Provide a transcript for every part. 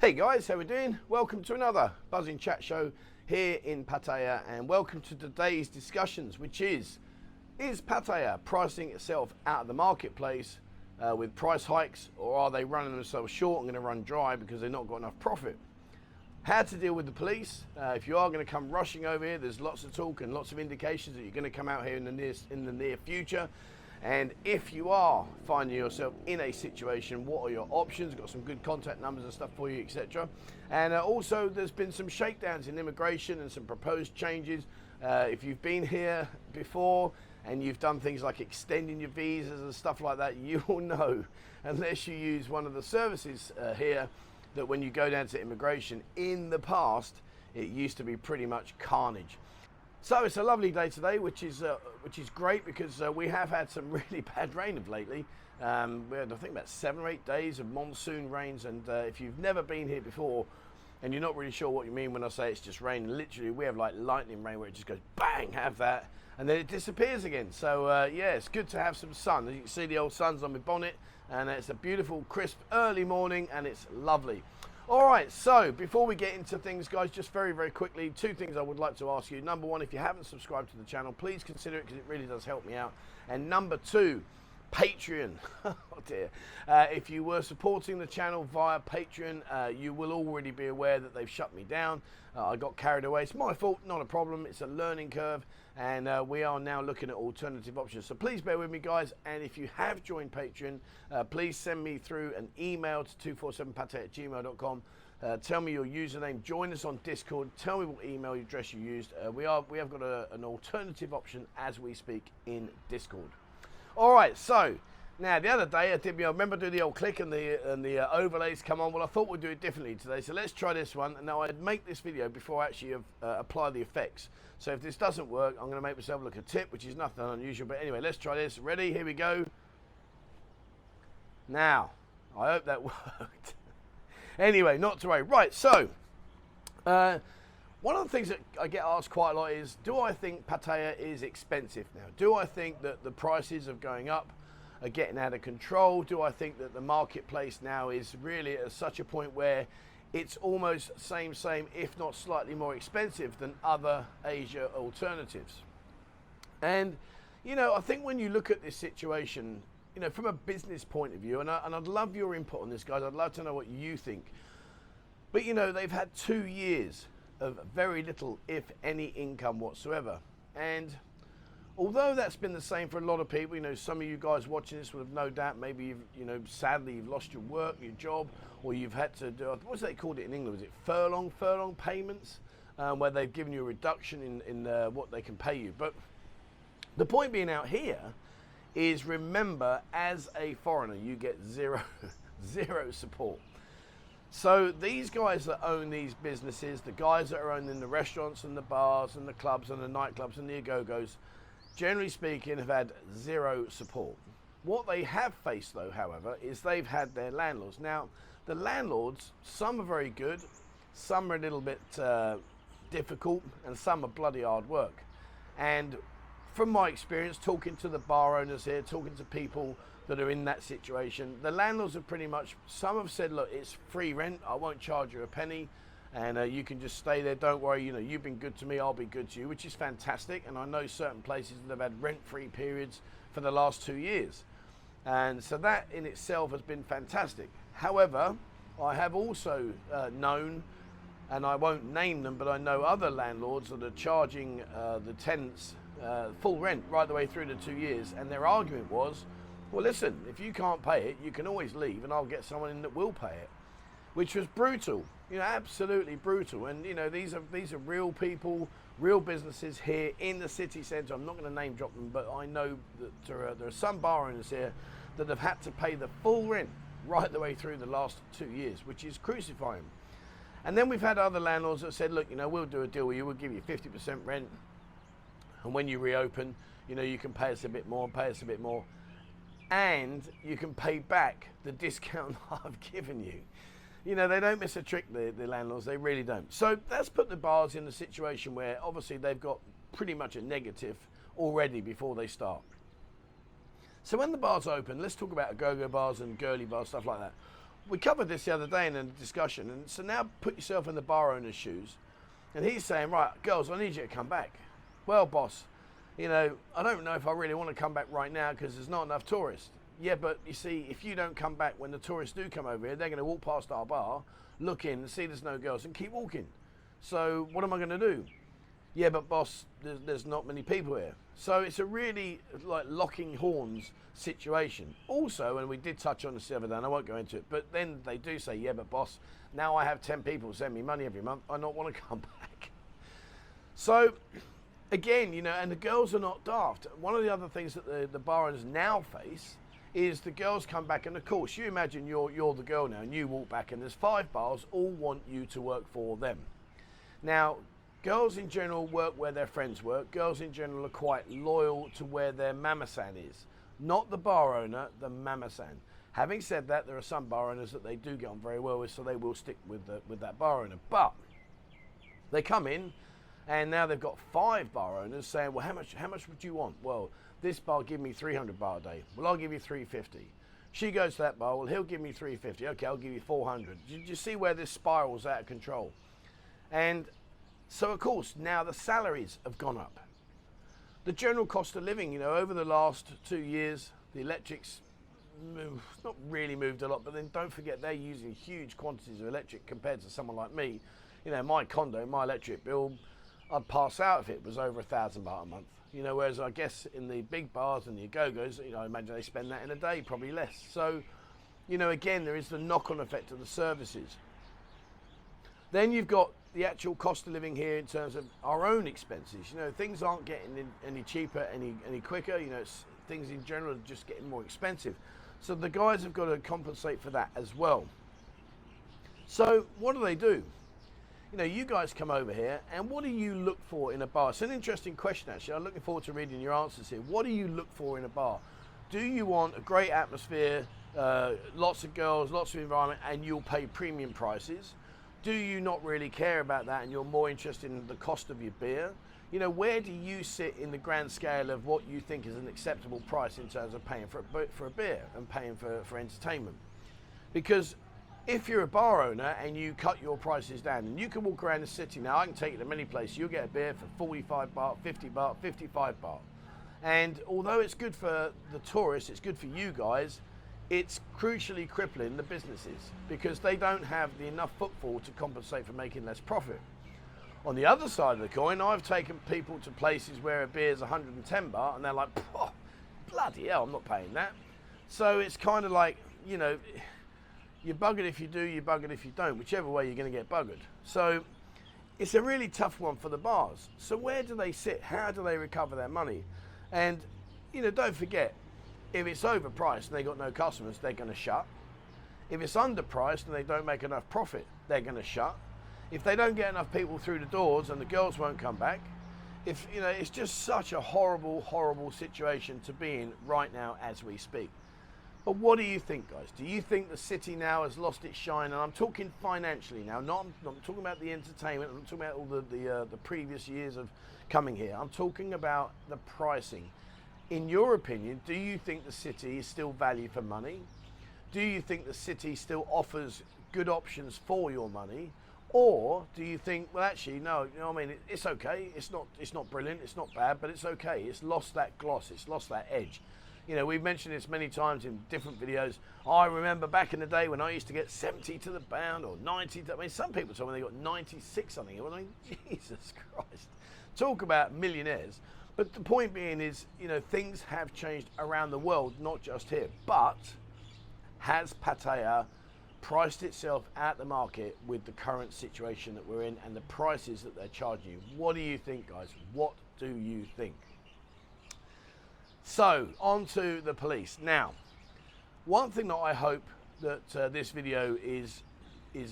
Hey guys, how we doing? Welcome to another buzzing chat show here in Pattaya, and welcome to today's discussions, which is Pattaya pricing itself out of the marketplace with price hikes, or are they running themselves short and going to run dry because they've not got enough profit? How to deal with the police. If you are going to come rushing over here, there's lots of talk and lots of indications that you're going to come out here in the near future. And if you are finding yourself in a situation, what are your options? Got some good contact numbers and stuff for you, etc. And also there's been some shakedowns in immigration and some proposed changes. If you've been here before and you've done things like extending your visas and stuff like that, you will know, unless you use one of the services here, that when you go down to immigration, in the past it used to be pretty much carnage. So it's a lovely day today, which is great, because we have had some really bad rain of lately. We had, I think, about 7 or 8 days of monsoon rains, and if you've never been here before and you're not really sure what you mean when I say it's just rain, literally we have like lightning rain where it just goes bang, have that, and then it disappears again. So yeah, it's good to have some sun. As you can see, the old sun's on my bonnet, and it's a beautiful crisp early morning and it's lovely. All right, so before we get into things, guys, just very quickly, 2 things I would like to ask you. Number 1, if you haven't subscribed to the channel, please consider it, because it really does help me out. And number 2, Patreon. Oh dear. If you were supporting the channel via Patreon, you will already be aware that they've shut me down. I got carried away. It's my fault, not a problem. It's a learning curve, and we are now looking at alternative options. So please bear with me, guys. And if you have joined Patreon, please send me through an email to 247pattaya@gmail.com. Tell me your username. Join us on Discord. Tell me what email address you used. We have got an alternative option as we speak in Discord. All right, so now the other day I remember doing the old click and the overlays come on. Well, I thought we'd do it differently today, so let's try this one. And now I'd make this video before I actually apply the effects. So if this doesn't work, I'm going to make myself look a tip, which is nothing unusual. But anyway, let's try this. Ready? Here we go. Now, I hope that worked. Anyway, not to worry. Right, so one of the things that I get asked quite a lot is, do I think Pattaya is expensive now? Do I think that the prices of going up are getting out of control? Do I think that the marketplace now is really at such a point where it's almost same, if not slightly more expensive than other Asia alternatives? And, you know, I think when you look at this situation, you know, from a business point of view, and I'd love your input on this, guys. I'd love to know what you think. But, you know, they've had 2 years of very little, if any, income whatsoever. And although that's been the same for a lot of people, you know, some of you guys watching this would have no doubt, maybe sadly you've lost your work, your job, or you've had to do, what's they called it in England? Was it furlong payments, where they've given you a reduction in what they can pay you. But the point being out here is, remember, as a foreigner, you get zero support. So these guys that own these businesses, the guys that are owning the restaurants and the bars and the clubs and the nightclubs and the go-go's, generally speaking, have had zero support. What they have faced, though, however, is they've had their landlords. Now, the landlords, some are very good, some are a little bit difficult, and some are bloody hard work. And from my experience, talking to the bar owners here, talking to people that are in that situation, the landlords have pretty much, some have said, look, it's free rent, I won't charge you a penny, and you can just stay there, don't worry, you know, you've been good to me, I'll be good to you, which is fantastic. And I know certain places that have had rent-free periods for the last 2 years, and so that in itself has been fantastic. However, I have also known, and I won't name them, but I know other landlords that are charging the tenants full rent right the way through the 2 years, and their argument was, well, listen, if you can't pay it, you can always leave and I'll get someone in that will pay it, which was brutal, you know, absolutely brutal. And, you know, these are real people, real businesses here in the city centre. I'm not going to name drop them, but I know that there are some bar owners here that have had to pay the full rent right the way through the last 2 years, which is crucifying. And then we've had other landlords that said, look, you know, we'll do a deal with you, we'll give you 50% rent, and when you reopen, you know, you can pay us a bit more, and you can pay back the discount I've given you. You know, they don't miss a trick, the landlords, they really don't. So that's put the bars in a situation where obviously they've got pretty much a negative already before they start. So when the bars open, let's talk about go-go bars and girly bars, stuff like that. we covered this the other day in a discussion, and so now put yourself in the bar owner's shoes, and he's saying, right, girls, I need you to come back. Well, boss, you know, I don't know if I really want to come back right now because there's not enough tourists. Yeah, but you see, if you don't come back when the tourists do come over here, they're going to walk past our bar, look in and see there's no girls and keep walking. So what am I going to do? Yeah, but boss, there's not many people here. So it's a really like locking horns situation. Also, and we did touch on this the other day, and I won't go into it, but then they do say, yeah, but boss, now I have 10 people send me money every month. I don't want to come back. So again, you know, and the girls are not daft. One of the other things that the bar owners now face is the girls come back, and of course, you imagine you're the girl now, and you walk back, and there's 5 bars all want you to work for them. Now, girls in general work where their friends work. Girls in general are quite loyal to where their mama-san is. Not the bar owner, the mama-san. Having said that, there are some bar owners that they do get on very well with, so they will stick with that bar owner. But they come in, and now they've got 5 bar owners saying, well, how much would you want? Well, this bar give me 300 baht a day. Well, I'll give you 350. She goes to that bar. Well, he'll give me 350. Okay, I'll give you 400. Do you see where this spirals out of control? And so, of course, now the salaries have gone up. The general cost of living, you know, over the last 2 years, the electrics not really moved a lot, but then don't forget they're using huge quantities of electric compared to someone like me. You know, my condo, my electric bill, I'd pass out if it was over 1,000 baht a month. You know, whereas I guess in the big bars and the go-go's, you know, I imagine they spend that in a day, probably less. So, you know, again, there is the knock-on effect of the services. Then you've got the actual cost of living here in terms of our own expenses. You know, things aren't getting any cheaper, any quicker. You know, things in general are just getting more expensive. So the guys have got to compensate for that as well. So what do? You know, you guys come over here, and what do you look for in a bar? It's an interesting question, actually. I'm looking forward to reading your answers here. What do you look for in a bar? Do you want a great atmosphere, lots of girls, lots of environment, and you'll pay premium prices? Do you not really care about that, and you're more interested in the cost of your beer? You know, where do you sit in the grand scale of what you think is an acceptable price in terms of paying for a beer and paying for entertainment? Because if you're a bar owner and you cut your prices down, and you can walk around the city now, I can take you to many places, you'll get a beer for 45 baht, 50 baht, 55 baht. And although it's good for the tourists, it's good for you guys, it's crucially crippling the businesses because they don't have enough footfall to compensate for making less profit. On the other side of the coin, I've taken people to places where a beer's 110 baht and they're like, oh, bloody hell, I'm not paying that. So it's kind of like, you know, you're buggered if you do, you're buggered if you don't. Whichever way, you're going to get buggered. So it's a really tough one for the bars. So where do they sit? How do they recover their money? And, you know, don't forget, if it's overpriced and they got no customers, they're going to shut. If it's underpriced and they don't make enough profit, they're going to shut. If they don't get enough people through the doors and the girls won't come back, if, you know, it's just such a horrible, horrible situation to be in right now as we speak. But what do you think, guys? Do you think the city now has lost its shine? And I'm talking financially now, not talking about the entertainment, I'm not talking about all the previous years of coming here. I'm talking about the pricing. In your opinion, do you think the city is still value for money? Do you think the city still offers good options for your money? Or do you think, well, actually, no, you know what I mean, it's okay, it's not brilliant, it's not bad, but it's okay, it's lost that gloss, it's lost that edge. You know, we've mentioned this many times in different videos. I remember back in the day when I used to get 70 to the pound or 90 to, I mean, some people told me they got 96 something. I mean, Jesus Christ. Talk about millionaires. But the point being is, you know, things have changed around the world, not just here. But has Pattaya priced itself at the market with the current situation that we're in and the prices that they're charging you? What do you think, guys? What do you think? So, on to the police. Now, one thing that I hope that this video is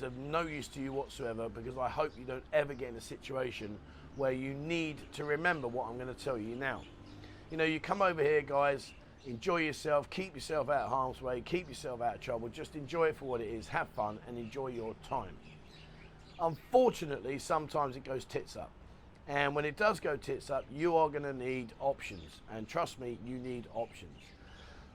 of no use to you whatsoever, because I hope you don't ever get in a situation where you need to remember what I'm going to tell you now. You know, you come over here, guys, enjoy yourself, keep yourself out of harm's way, keep yourself out of trouble, just enjoy it for what it is, have fun, and enjoy your time. Unfortunately, sometimes it goes tits up. And when it does go tits up, you are going to need options. And trust me, you need options.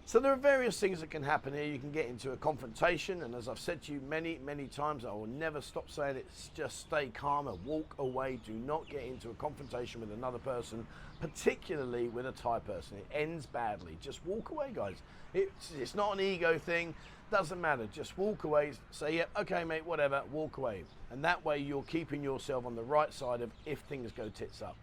So there are various things that can happen here. You can get into a confrontation, and as I've said to you many, many times, I will never stop saying it, just stay calm and walk away. Do not get into a confrontation with another person, particularly with a Thai person. It ends badly. Just walk away, guys. It's not an ego thing. Doesn't matter. Just walk away. Say, yeah, okay, mate, whatever. Walk away. And that way you're keeping yourself on the right side of if things go tits up.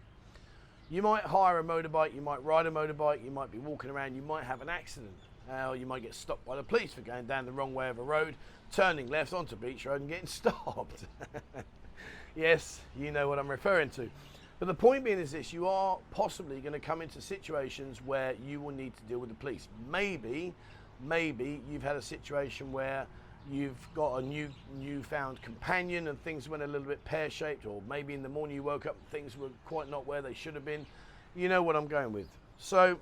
You might hire a motorbike, you might ride a motorbike, you might be walking around, you might have an accident. Or you might get stopped by the police for going down the wrong way of a road, turning left onto Beach Road and getting stopped. Yes, you know what I'm referring to. But the point being is this, you are possibly going to come into situations where you will need to deal with the police. Maybe you've had a situation where you've got a newfound companion and things went a little bit pear-shaped, or maybe in the morning you woke up and things were quite not where they should have been. You know what I'm going with. So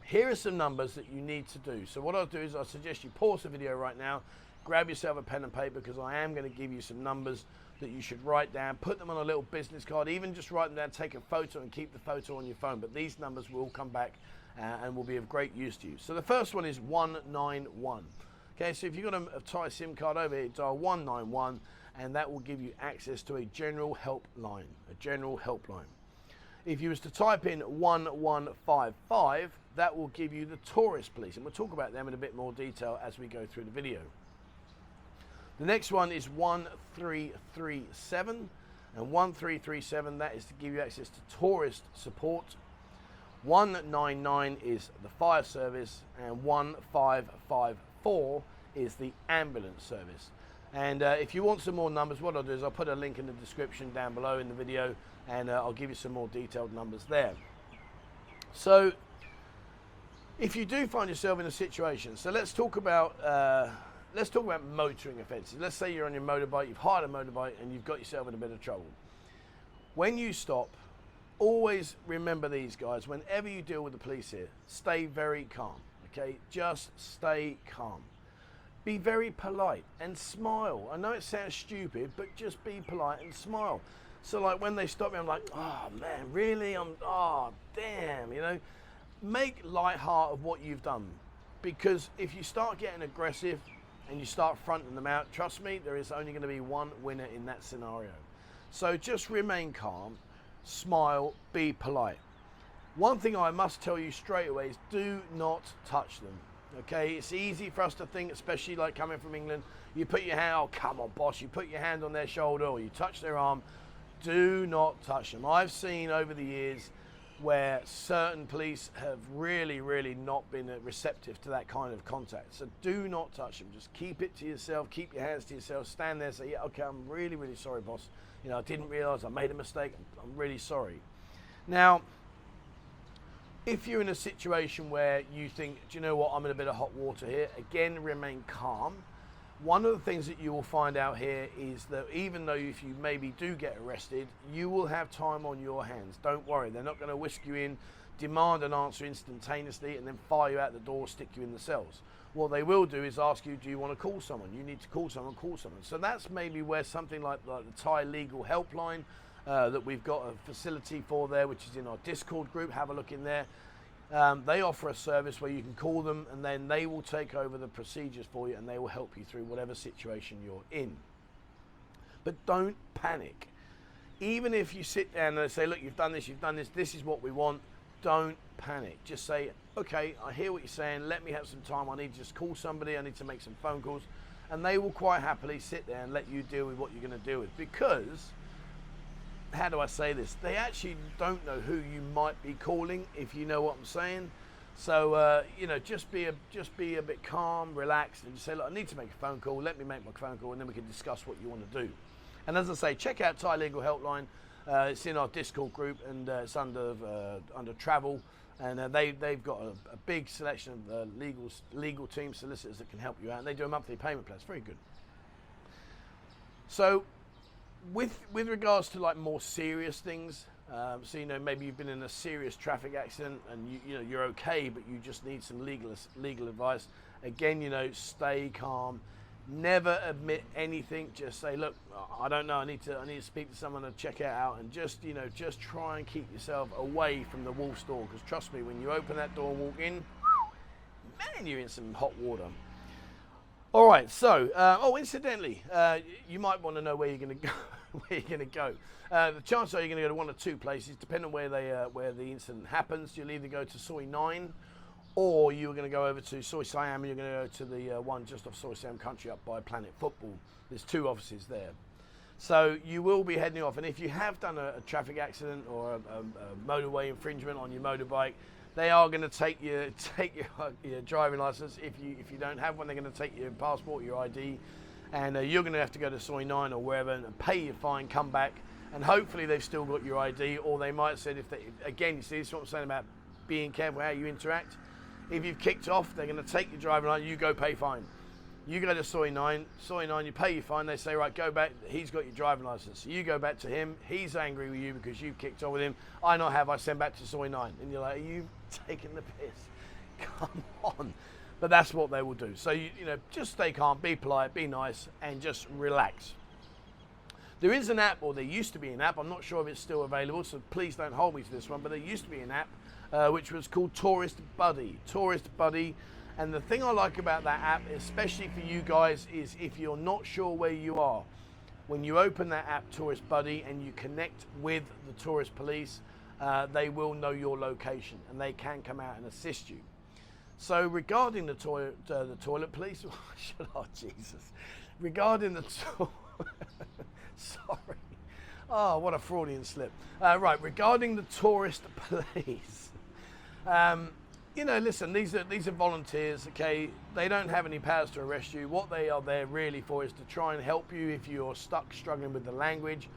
here are some numbers that you need to do. So what I'll do is I'll suggest you pause the video right now, grab yourself a pen and paper, because I am going to give you some numbers that you should write down, put them on a little business card, even just write them down, take a photo and keep the photo on your phone. But these numbers will come back and will be of great use to you. So the first one is 191. Okay, so if you've got a Thai SIM card over here, dial 191, and that will give you access to a general helpline. If you was to type in 1155, that will give you the tourist police, and we'll talk about them in a bit more detail as we go through the video. The next one is 1337, and 1337, that is to give you access to tourist support. 199 is the fire service, and 1554 is the ambulance service. And if you want some more numbers, what I'll do is I'll put a link in the description down below in the video, and I'll give you some more detailed numbers there. So if you do find yourself in a situation, so let's talk about motoring offences. Let's say you're on your motorbike, you've hired a motorbike, and you've got yourself in a bit of trouble. When you stop, always remember these guys. Whenever you deal with the police here, stay very calm. Okay, just stay calm. Be very polite and smile. I know it sounds stupid, but just be polite and smile. So like when they stop me, I'm like, oh man, really? Oh damn, you know. Make light heart of what you've done, because if you start getting aggressive and you start fronting them out, trust me, there is only going to be one winner in that scenario. So just remain calm, smile, be polite. One thing I must tell you straight away is do not touch them. Okay, it's easy for us to think, especially like coming from England, you put your hand, oh come on boss, you put your hand on their shoulder or you touch their arm. Do not touch them. I've seen over the years where certain police have really not been receptive to that kind of contact. So do not touch them. Just keep it to yourself, keep your hands to yourself, stand there, say, yeah, okay, I'm really sorry, boss. You know, I didn't realize I made a mistake. I'm really sorry. Now, if you're in a situation where you think, do you know what, I'm in a bit of hot water here, again, remain calm. One of the things that you will find out here is that even though if you maybe do get arrested, you will have time on your hands. Don't worry, they're not going to whisk you in, demand an answer instantaneously, and then fire you out the door, stick you in the cells. What they will do is ask you, do you want to call someone? You need to call someone, call someone. So that's maybe where something like the Thai legal helpline that we've got a facility for there, which is in our Discord group, have a look in there. They offer a service where you can call them and then they will take over the procedures for you and they will help you through whatever situation you're in. But don't panic. Even if you sit down and they say, look, you've done this, this is what we want, don't panic. Just say, okay, I hear what you're saying, let me have some time, I need to just call somebody, I need to make some phone calls, and they will quite happily sit there and let you deal with what you're going to deal with, because how do I say this? They actually don't know who you might be calling, if you know what I'm saying. So you know, just be a bit calm, relaxed, and just say, look, I need to make a phone call. Let me make my phone call, and then we can discuss what you want to do. And as I say, check out Thai Legal Helpline. It's in our Discord group, and it's under travel. And they've got a big selection of legal team solicitors that can help you out. And they do a monthly payment plan. It's very good. So, with regards to like more serious things, so you know, maybe you've been in a serious traffic accident and you know you're okay, but you just need some legal advice. Again, you know, stay calm. Never admit anything. Just say, look, I don't know. I need to speak to someone to check it out, and just try and keep yourself away from the wolf's door. Because trust me, when you open that door and walk in, and you're in some hot water. All right, so, incidentally, you might want to know where you're going to go. Where you're going to go. The chances are you're going to go to one or two places, depending on where the incident happens. You'll either go to Soi 9, or you're going to go over to Soi Siam, and you're going to go to the one just off Soi Siam country up by Planet Football. There's 2 offices there. So you will be heading off, and if you have done a traffic accident or a motorway infringement on your motorbike, they are going to take your driving license. If you don't have one, they're going to take your passport, your ID, and you're going to have to go to Soi 9 or wherever and pay your fine, come back, and hopefully they've still got your ID, or they might have said, again, you see, this is what I'm saying about being careful how you interact. If you've kicked off, they're going to take your driving license, you go pay fine. You go to Soi 9, you pay your fine, they say, right, go back, he's got your driving license. So you go back to him, he's angry with you because you've kicked off with him. I send back to Soi 9. And you're like, are you taking the piss? Come on. But that's what they will do. So, you know, just stay calm, be polite, be nice, and just relax. There is an app, or there used to be an app, I'm not sure if it's still available, so please don't hold me to this one, but there used to be an app which was called Tourist Buddy. Tourist Buddy. And the thing I like about that app, especially for you guys, is if you're not sure where you are, when you open that app, Tourist Buddy, and you connect with the tourist police, they will know your location and they can come out and assist you. So regarding the toilet police, oh Jesus, regarding the sorry, oh what a Freudian slip. Right, regarding the tourist police, you know, listen, these are volunteers, okay? They don't have any powers to arrest you. What they are there really for is to try and help you if you're stuck struggling with the language.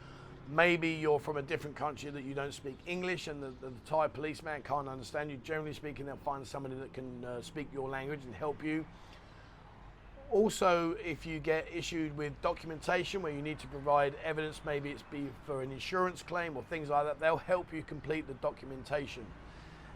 Maybe you're from a different country that you don't speak English and the Thai policeman can't understand you. Generally speaking, they'll find somebody that can speak your language and help you. Also, if you get issued with documentation where you need to provide evidence, maybe it's be for an insurance claim or things like that, they'll help you complete the documentation.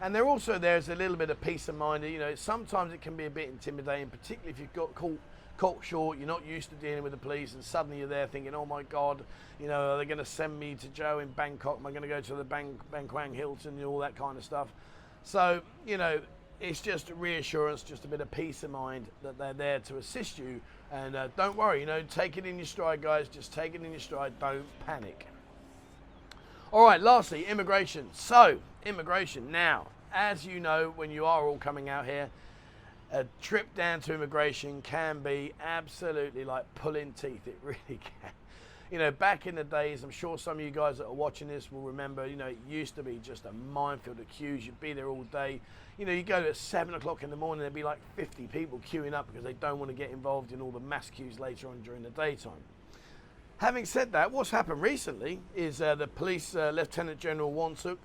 And they're also there as a little bit of peace of mind. You know, sometimes it can be a bit intimidating, particularly if you've got caught short, you're not used to dealing with the police, and suddenly you're there thinking, oh my God, you know, are they going to send me to jail in Bangkok? Am I going to go to the Bangkok Hilton and all that kind of stuff? So, you know, it's just reassurance, just a bit of peace of mind that they're there to assist you. And don't worry, you know, take it in your stride, guys. Just take it in your stride. Don't panic. All right, lastly, immigration. So, immigration. Now, as you know, when you are all coming out here, a trip down to immigration can be absolutely like pulling teeth. It really can. You know, back in the days, I'm sure some of you guys that are watching this will remember, you know, it used to be just a minefield of queues. You'd be there all day. You know, you go at 7 o'clock in the morning, there'd be like 50 people queuing up because they don't want to get involved in all the mass queues later on during the daytime. Having said that, what's happened recently is the police Lieutenant General Wansuk,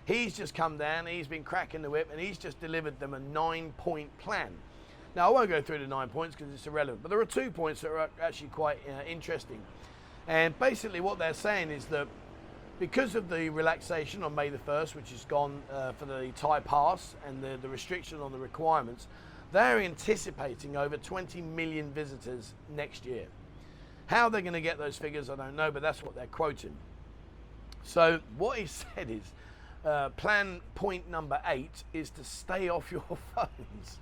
he's just come down, he's been cracking the whip, and he's just delivered them a 9-point plan. Now, I won't go through the 9 points because it's irrelevant, but there are 2 points that are actually quite interesting. And basically what they're saying is that because of the relaxation on May the 1st, which is gone for the Thai pass and the restriction on the requirements, they're anticipating over 20 million visitors next year. How they're going to get those figures, I don't know, but that's what they're quoting. So what he said is, plan point number 8 is to stay off your phones.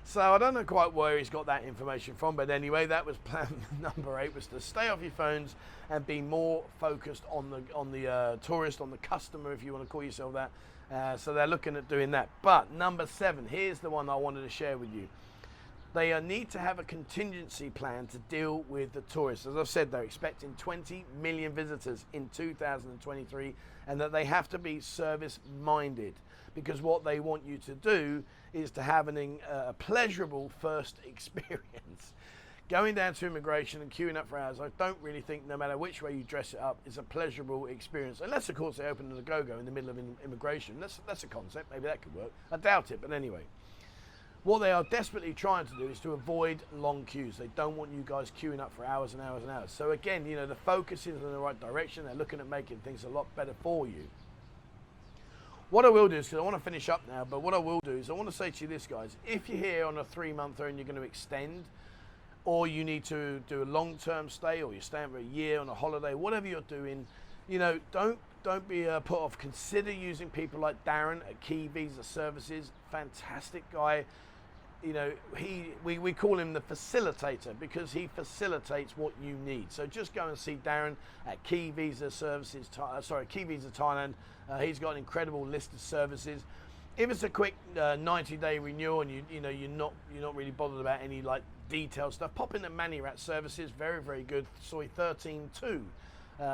So I don't know quite where he's got that information from, but anyway, that was plan number 8, was to stay off your phones and be more focused on the tourist, on the customer, if you want to call yourself that. So they're looking at doing that. But number 7, here's the one I wanted to share with you. They need to have a contingency plan to deal with the tourists. As I've said, they're expecting 20 million visitors in 2023, and that they have to be service-minded, because what they want you to do is to have a pleasurable first experience. Going down to immigration and queuing up for hours, I don't really think, no matter which way you dress it up, is a pleasurable experience. Unless, of course, they open the go-go in the middle of immigration. That's a concept. Maybe that could work. I doubt it, but anyway. What they are desperately trying to do is to avoid long queues. They don't want you guys queuing up for hours and hours and hours. So again, you know, the focus is in the right direction. They're looking at making things a lot better for you. What I will do is, because I want to finish up now, but what I will do is I want to say to you this, guys. If you're here on a 3-monther and you're going to extend, or you need to do a long-term stay, or you're staying for a year on a holiday, whatever you're doing, you know, don't be put off. Consider using people like Darren at Key Visa Services. Fantastic guy. you know, we call him the facilitator because he facilitates what you need. So just go and see Darren at Key Visa Services, Key Visa Thailand. He's got an incredible list of services. If it's a quick 90-day renewal and you're not really bothered about any like detailed stuff, pop in at Manirat Services. Very good. Soy 132.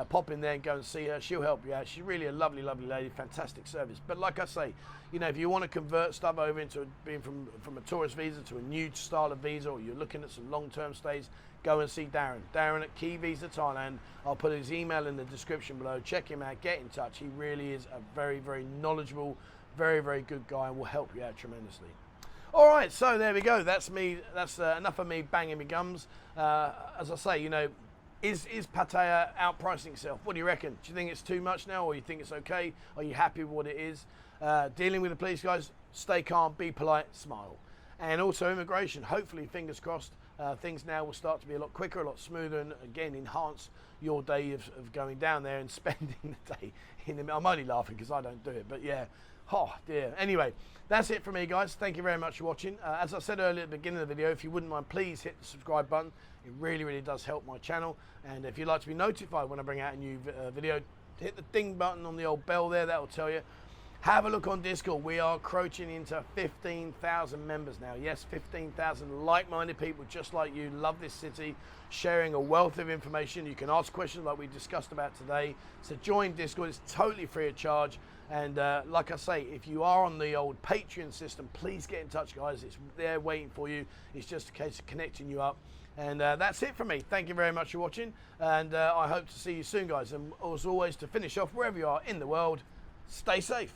Pop in there and go and see her. She'll help you out. She's really a lovely lady. Fantastic service. But like I say, you know, if you want to convert stuff over into being from a tourist visa to a new style of visa, or you're looking at some long-term stays, go and see Darren. Darren at Key Visa Thailand. I'll put his email in the description below. Check him out. Get in touch. He really is a very knowledgeable, very good guy, and will help you out tremendously. All right, so there we go. That's me. That's enough of me banging my gums. As I say, you know, is Pattaya outpricing itself? What do you reckon? Do you think it's too much now, or you think it's okay? Are you happy with what it is? Dealing with the police guys, stay calm, be polite, smile. And also immigration, hopefully, fingers crossed, things now will start to be a lot quicker, a lot smoother, and again, enhance your day of going down there and spending the day in the... I'm only laughing because I don't do it, but yeah. Oh dear. Anyway, that's it from me, guys. Thank you very much for watching. As I said earlier at the beginning of the video, if you wouldn't mind, please hit the subscribe button. It really does help my channel. And if you'd like to be notified when I bring out a new video, hit the ding button on the old bell there. That will tell you. Have a look on Discord. We are crouching into 15,000 members now. Yes, 15,000 like-minded people just like you. Love this city, sharing a wealth of information. You can ask questions like we discussed about today. So join Discord. It's totally free of charge. And like I say, if you are on the old Patreon system, please get in touch, guys. It's there waiting for you. It's just a case of connecting you up. And that's it from me. Thank you very much for watching. And I hope to see you soon, guys. And as always, to finish off, wherever you are in the world, stay safe.